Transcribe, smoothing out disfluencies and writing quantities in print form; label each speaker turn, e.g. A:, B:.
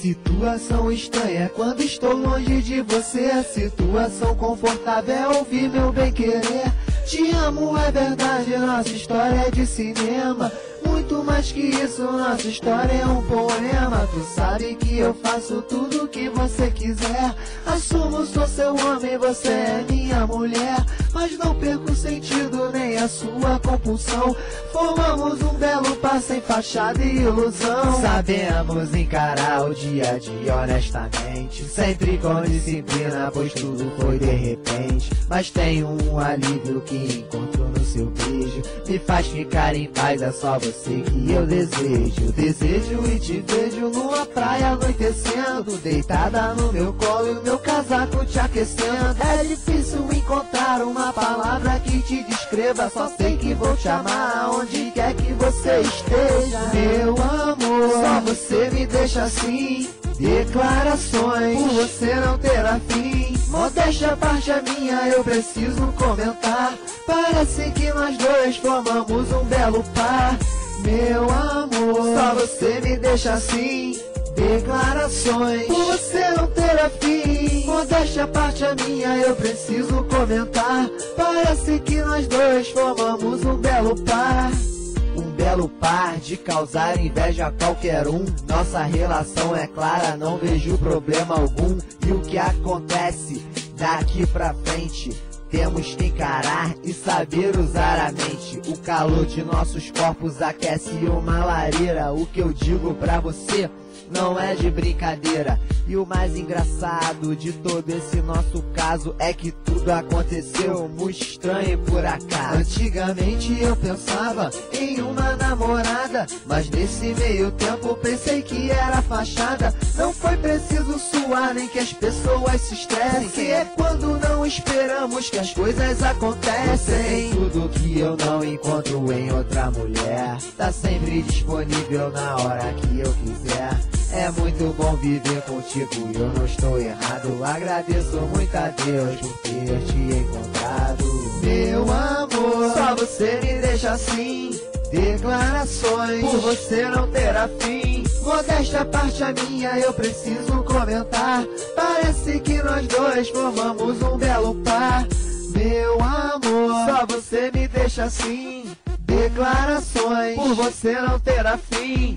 A: Situação estranha quando estou longe de você. A situação confortável é ouvir meu bem querer. Te amo, é verdade, nossa história é de cinema. Muito mais que isso, nossa história é um poema. Tu sabe que eu faço tudo o que você quiser. Assumo, sou seu homem, você é minha mulher. Mas não perco o sentido nem a sua compulsão. Formamos um belo par sem fachada e ilusão. Sabemos encarar o dia a dia honestamente, sempre com disciplina, pois tudo foi de repente. Mas tenho um alívio que encontro no seu beijo. Me faz ficar em paz, é só você que eu desejo. Desejo e te vejo numa praia anoitecendo, deitada no meu colo e o meu casaco te aquecendo. É difícil encontrar uma palavra que te descreva, só sei que vou te amar onde quer que você esteja. Meu amor, só você me deixa assim. Declarações, por você não ter afim. Modéstia à parte a minha, eu preciso comentar. Parece que nós dois formamos um belo par. Meu amor, só você me deixa assim. Declarações, por você não ter afim. Modéstia à parte a minha, eu preciso comentar. Parece que nós dois formamos um belo par. Um belo par de causar inveja a qualquer um. Nossa relação é clara, não vejo problema algum. E o que acontece daqui pra frente temos que encarar e saber usar a mente. O calor de nossos corpos aquece uma lareira. O que eu digo pra você não é de brincadeira. E o mais engraçado de todo esse nosso caso é que tudo aconteceu muito estranho e por acaso. Antigamente eu pensava em uma namorada, mas nesse meio tempo pensei que era fachada. Não foi preciso suar nem que as pessoas se estressem, que é quando não esperamos que as coisas acontecem. Tudo que eu não encontro em outra mulher tá sempre disponível na hora que eu quiser. É muito bom viver contigo e eu não estou errado. Agradeço muito a Deus por ter te encontrado. Meu amor, só você me deixa assim. Declarações, por você não ter afim. Modéstia à parte a minha, eu preciso comentar. Parece que nós dois formamos um belo par. Meu amor, só você me deixa assim. Declarações, por você não ter afim.